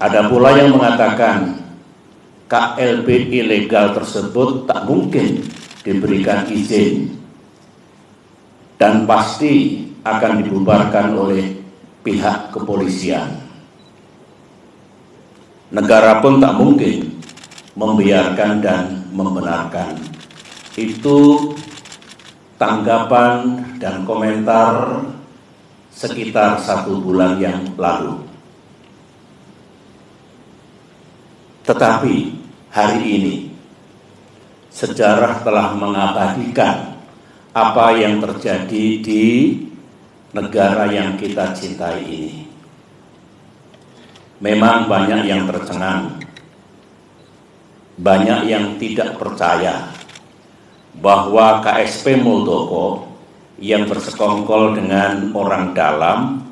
Ada pula yang mengatakan KLB ilegal tersebut tak mungkin diberikan izin dan pasti akan dibubarkan oleh pihak kepolisian. Negara pun tak mungkin membiarkan dan membenarkan. Itu tanggapan dan komentar sekitar 1 bulan yang lalu. Tetapi hari ini sejarah telah mengabadikan apa yang terjadi di negara yang kita cintai ini. Memang banyak yang tercengang, banyak yang tidak percaya bahwa KSP Muldoko yang bersekongkol dengan orang dalam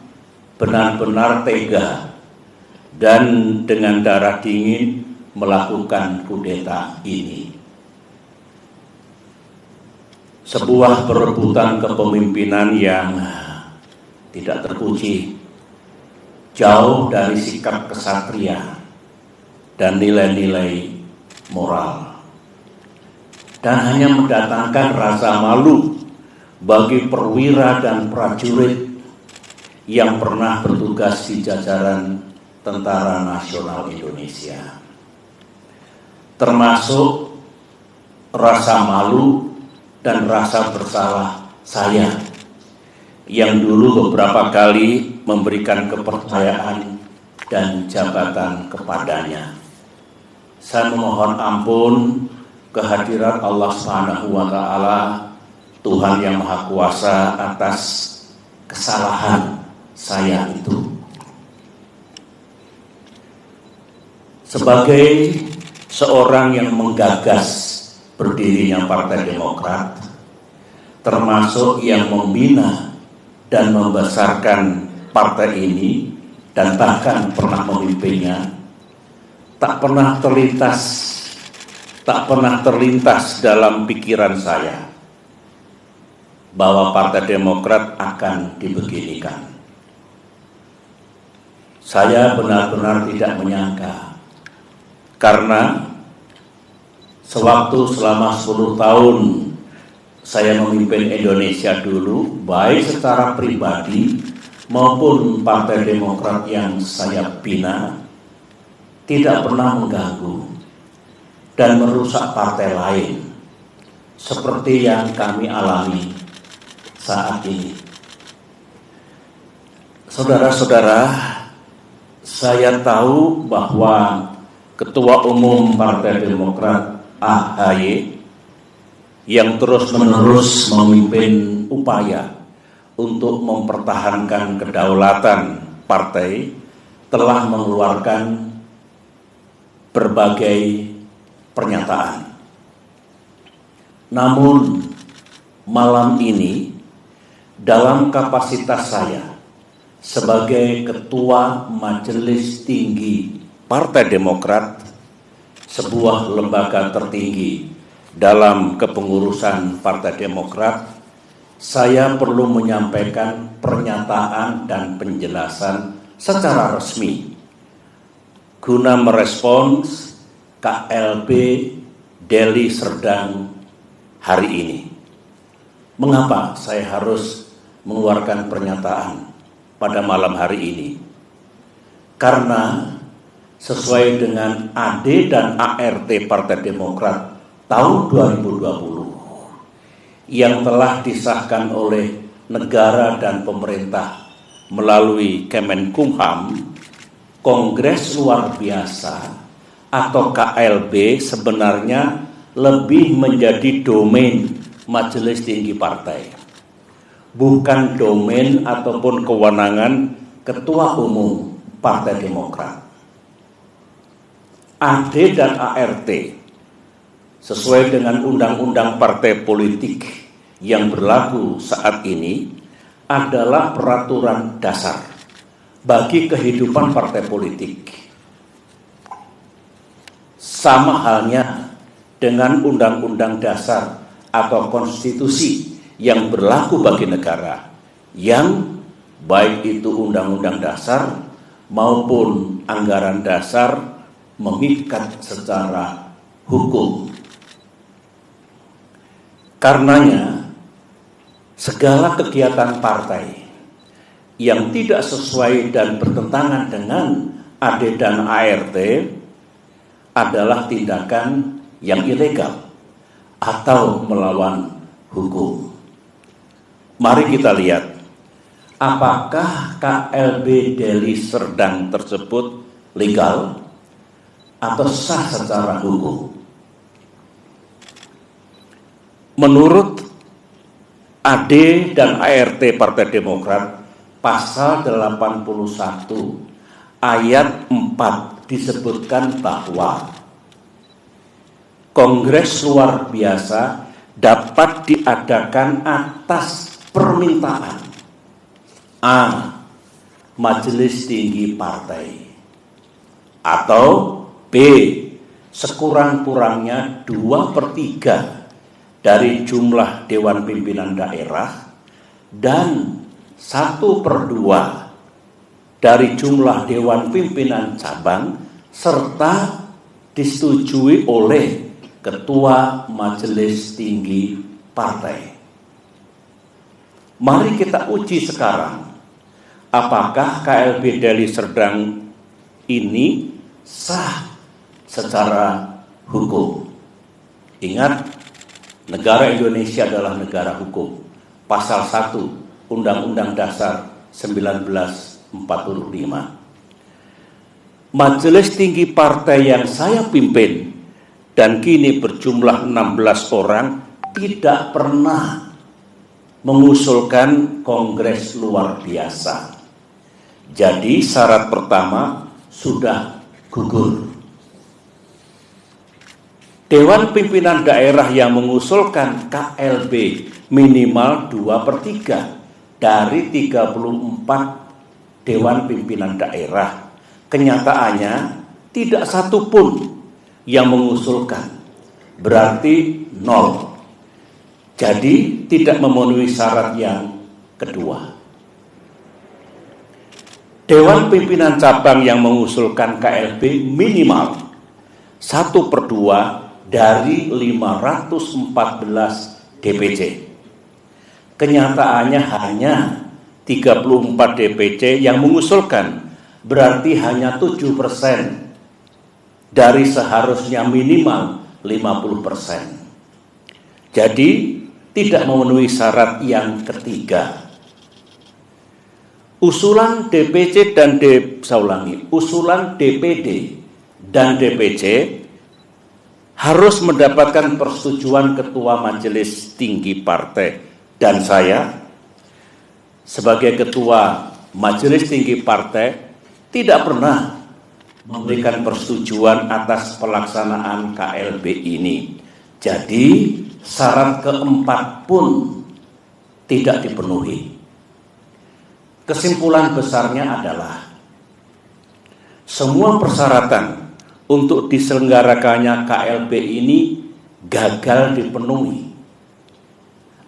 benar-benar tega dan dengan darah dingin melakukan kudeta ini. Sebuah perebutan kepemimpinan yang tidak terpuji, jauh dari sikap kesatria dan nilai-nilai moral, dan hanya mendatangkan rasa malu bagi perwira dan prajurit yang pernah bertugas di jajaran Tentara Nasional Indonesia. Termasuk rasa malu dan rasa bersalah saya yang dulu beberapa kali memberikan kepercayaan dan jabatan kepadanya. Saya memohon ampun kehadirat Allah Subhanahu wa Ta'ala, Tuhan yang Maha Kuasa, atas kesalahan saya itu. Sebagai seorang yang menggagas berdirinya Partai Demokrat, termasuk yang membina dan membesarkan partai ini dan bahkan pernah memimpinnya, tak pernah terlintas dalam pikiran saya bahwa Partai Demokrat akan dibeginikan. Saya benar-benar tidak menyangka, karena sewaktu selama 10 tahun saya memimpin Indonesia dulu, baik secara pribadi maupun Partai Demokrat yang saya bina, tidak pernah mengganggu dan merusak partai lain seperti yang kami alami saat ini. Saudara-saudara, saya tahu bahwa Ketua Umum Partai Demokrat AHY yang terus-menerus memimpin upaya untuk mempertahankan kedaulatan partai telah mengeluarkan berbagai pernyataan. Namun malam ini dalam kapasitas saya sebagai Ketua Majelis Tinggi Partai Demokrat, sebuah lembaga tertinggi dalam kepengurusan Partai Demokrat, saya perlu menyampaikan pernyataan dan penjelasan secara resmi guna merespons KLB Deli Serdang hari ini. Mengapa saya harus mengeluarkan pernyataan pada malam hari ini? Karena sesuai dengan AD dan ART Partai Demokrat tahun 2020 yang telah disahkan oleh negara dan pemerintah melalui Kemenkumham, Kongres Luar Biasa atau KLB sebenarnya lebih menjadi domain Majelis Tinggi Partai, bukan domain ataupun kewenangan Ketua Umum Partai Demokrat. AD dan ART sesuai dengan undang-undang partai politik yang berlaku saat ini adalah peraturan dasar bagi kehidupan partai politik. Sama halnya dengan undang-undang dasar atau konstitusi yang berlaku bagi negara, yang baik itu undang-undang dasar maupun anggaran dasar mengikat secara hukum. Karenanya, segala kegiatan partai yang tidak sesuai dan bertentangan dengan AD dan ART adalah tindakan yang ilegal atau melawan hukum. Mari kita lihat, apakah KLB Deli Serdang tersebut legal atau sah secara hukum? Menurut AD dan ART Partai Demokrat, pasal 81 ayat 4 disebutkan bahwa Kongres luar biasa dapat diadakan atas permintaan A. Majelis Tinggi Partai, atau B. sekurang-kurangnya 2/3 dari jumlah Dewan Pimpinan Daerah dan 1/2 dari jumlah Dewan Pimpinan Cabang serta disetujui oleh Ketua Majelis Tinggi Partai. Mari kita uji sekarang, apakah KLB Deli Serdang ini sah secara hukum. Ingat, negara Indonesia adalah negara hukum. Pasal 1 Undang-Undang Dasar 1945. Majelis Tinggi Partai yang saya pimpin dan kini berjumlah 16 orang tidak pernah mengusulkan kongres luar biasa. Jadi syarat pertama sudah gugur. Dewan Pimpinan Daerah yang mengusulkan KLB minimal 2/3 dari 34 Dewan Pimpinan Daerah. Kenyataannya tidak satu pun yang mengusulkan, berarti 0. Jadi tidak memenuhi syarat yang kedua. Dewan Pimpinan Cabang yang mengusulkan KLB minimal 1/2 dari 514 DPC. Kenyataannya hanya 34 DPC yang mengusulkan, berarti hanya 7% dari seharusnya minimal 50%. Jadi tidak memenuhi syarat yang ketiga. Usulan DPC dan usulan DPD dan DPC harus mendapatkan persetujuan Ketua Majelis Tinggi Partai, dan saya sebagai Ketua Majelis Tinggi Partai tidak pernah memberikan persetujuan atas pelaksanaan KLB ini. Jadi syarat keempat pun tidak dipenuhi. Kesimpulan besarnya adalah semua persyaratan untuk diselenggarakannya KLB ini gagal dipenuhi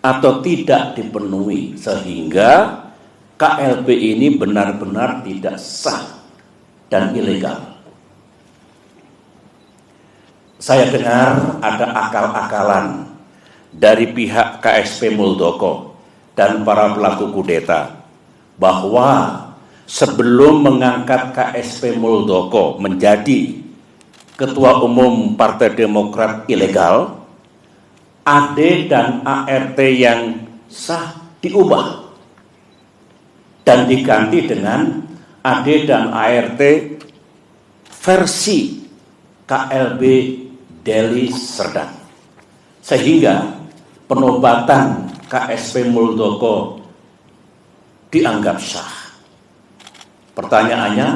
atau tidak dipenuhi, sehingga KLB ini benar-benar tidak sah dan ilegal. Saya dengar ada akal-akalan dari pihak KSP Muldoko dan para pelaku kudeta bahwa sebelum mengangkat KSP Muldoko menjadi Ketua Umum Partai Demokrat ilegal, AD dan ART yang sah diubah dan diganti dengan AD dan ART versi KLB Deli Serdang, sehingga penobatan KSP Muldoko dianggap sah. Pertanyaannya,